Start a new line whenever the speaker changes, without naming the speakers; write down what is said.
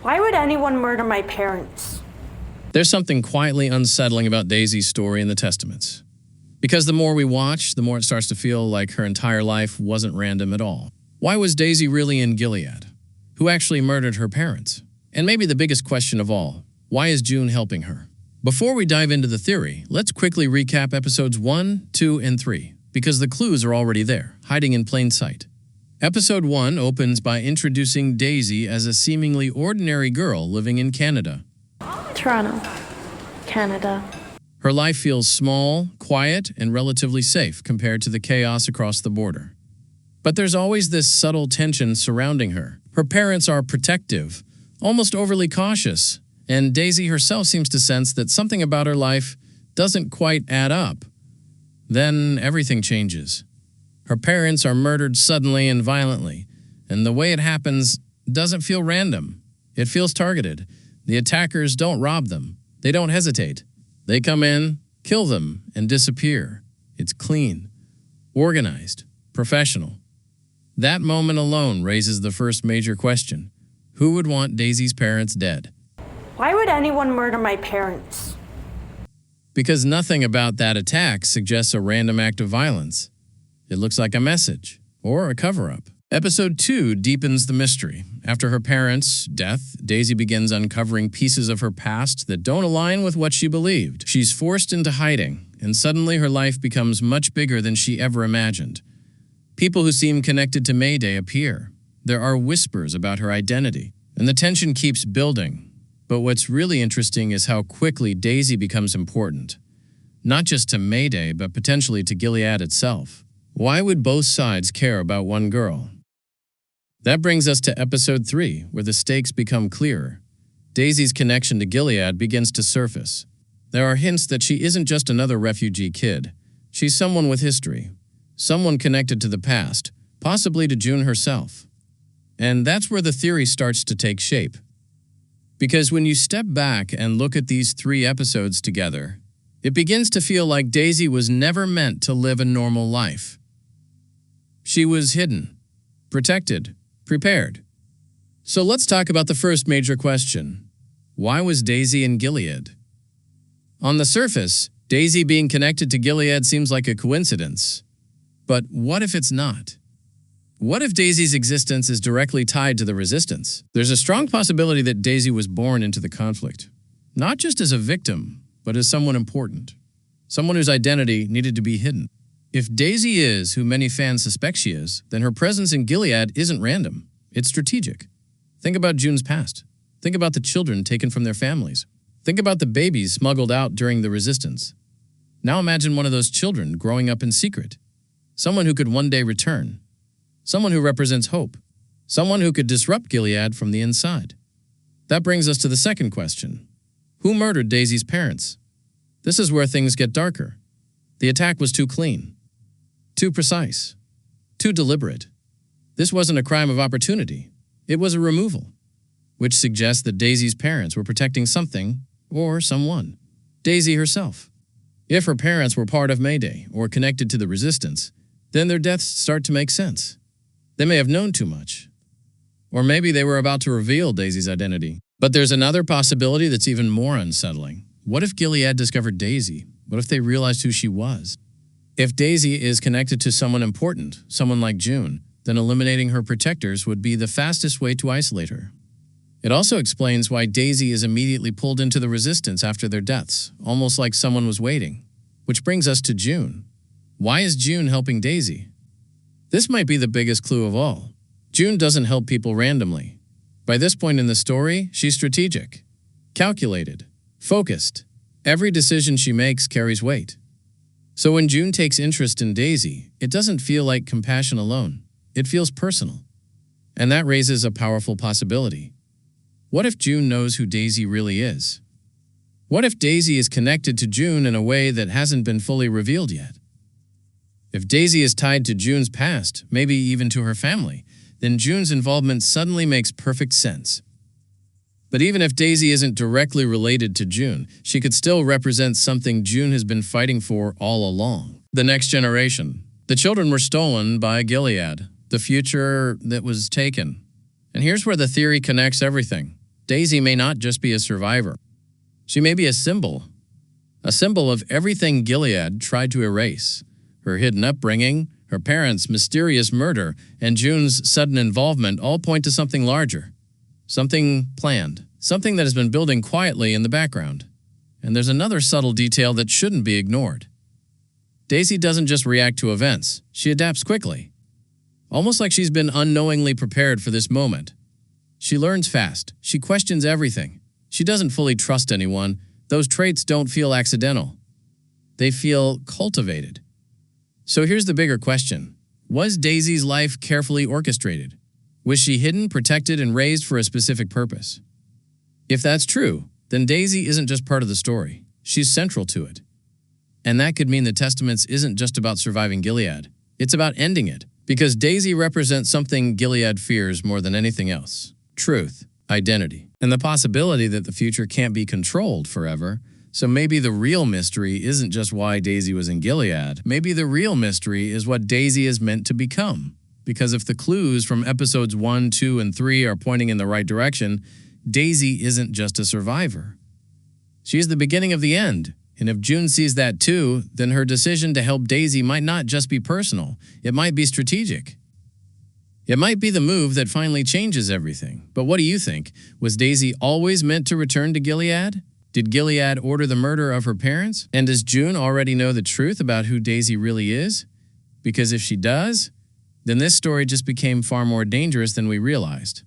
Why would anyone murder my parents?
There's something quietly unsettling about Daisy's story in the Testaments. Because the more we watch, the more it starts to feel like her entire life wasn't random at all. Why was Daisy really in Gilead? Who actually murdered her parents? And maybe the biggest question of all, why is June helping her? Before we dive into the theory, let's quickly recap episodes 1, 2, and 3, because the clues are already there, hiding in plain sight. Episode 1 opens by introducing Daisy as a seemingly ordinary girl living in Canada.
Toronto, Canada.
Her life feels small, quiet, and relatively safe compared to the chaos across the border. But there's always this subtle tension surrounding her. Her parents are protective, almost overly cautious, and Daisy herself seems to sense that something about her life doesn't quite add up. Then everything changes. Her parents are murdered suddenly and violently, and the way it happens doesn't feel random. It feels targeted. The attackers don't rob them. They don't hesitate. They come in, kill them, and disappear. It's clean, organized, professional. That moment alone raises the first major question. Who would want Daisy's parents dead?
Why would anyone murder my parents?
Because nothing about that attack suggests a random act of violence. It looks like a message, or a cover-up. Episode 2 deepens the mystery. After her parents' death, Daisy begins uncovering pieces of her past that don't align with what she believed. She's forced into hiding, and suddenly her life becomes much bigger than she ever imagined. People who seem connected to Mayday appear. There are whispers about her identity, and the tension keeps building. But what's really interesting is how quickly Daisy becomes important. Not just to Mayday, but potentially to Gilead itself. Why would both sides care about one girl? That brings us to episode 3, where the stakes become clearer. Daisy's connection to Gilead begins to surface. There are hints that she isn't just another refugee kid. She's someone with history. Someone connected to the past, possibly to June herself. And that's where the theory starts to take shape. Because when you step back and look at these 3 episodes together, it begins to feel like Daisy was never meant to live a normal life. She was hidden, protected, prepared. So let's talk about the first major question. Why was Daisy in Gilead? On the surface, Daisy being connected to Gilead seems like a coincidence. But what if it's not? What if Daisy's existence is directly tied to the resistance? There's a strong possibility that Daisy was born into the conflict, not just as a victim, but as someone important, someone whose identity needed to be hidden. If Daisy is who many fans suspect she is, then her presence in Gilead isn't random. It's strategic. Think about June's past. Think about the children taken from their families. Think about the babies smuggled out during the resistance. Now imagine one of those children growing up in secret. Someone who could one day return. Someone who represents hope. Someone who could disrupt Gilead from the inside. That brings us to the second question. Who murdered Daisy's parents? This is where things get darker. The attack was too clean, too precise, too deliberate. This wasn't a crime of opportunity. It was a removal, which suggests that Daisy's parents were protecting something or someone. Daisy herself. If her parents were part of Mayday or connected to the resistance, then their deaths start to make sense. They may have known too much. Or maybe they were about to reveal Daisy's identity. But there's another possibility that's even more unsettling. What if Gilead discovered Daisy? What if they realized who she was? If Daisy is connected to someone important, someone like June, then eliminating her protectors would be the fastest way to isolate her. It also explains why Daisy is immediately pulled into the resistance after their deaths, almost like someone was waiting. Which brings us to June. Why is June helping Daisy? This might be the biggest clue of all. June doesn't help people randomly. By this point in the story, she's strategic, calculated, focused. Every decision she makes carries weight. So when June takes interest in Daisy, it doesn't feel like compassion alone. It feels personal. And that raises a powerful possibility. What if June knows who Daisy really is? What if Daisy is connected to June in a way that hasn't been fully revealed yet? If Daisy is tied to June's past, maybe even to her family, then June's involvement suddenly makes perfect sense. But even if Daisy isn't directly related to June, she could still represent something June has been fighting for all along. The next generation. The children were stolen by Gilead, the future that was taken. And here's where the theory connects everything. Daisy may not just be a survivor. She may be a symbol of everything Gilead tried to erase. Her hidden upbringing, her parents' mysterious murder, and June's sudden involvement all point to something larger. Something planned. Something that has been building quietly in the background. And there's another subtle detail that shouldn't be ignored. Daisy doesn't just react to events, she adapts quickly. Almost like she's been unknowingly prepared for this moment. She learns fast, she questions everything. She doesn't fully trust anyone. Those traits don't feel accidental. They feel cultivated. So here's the bigger question. Was Daisy's life carefully orchestrated? Was she hidden, protected, and raised for a specific purpose? If that's true, then Daisy isn't just part of the story. She's central to it. And that could mean the Testaments isn't just about surviving Gilead. It's about ending it, because Daisy represents something Gilead fears more than anything else. Truth, identity, and the possibility that the future can't be controlled forever. So maybe the real mystery isn't just why Daisy was in Gilead. Maybe the real mystery is what Daisy is meant to become. Because if the clues from episodes 1, 2, and 3 are pointing in the right direction, Daisy isn't just a survivor. She's the beginning of the end. And if June sees that too, then her decision to help Daisy might not just be personal. It might be strategic. It might be the move that finally changes everything. But what do you think? Was Daisy always meant to return to Gilead? Did Gilead order the murder of her parents? And does June already know the truth about who Daisy really is? Because if she does, then this story just became far more dangerous than we realized.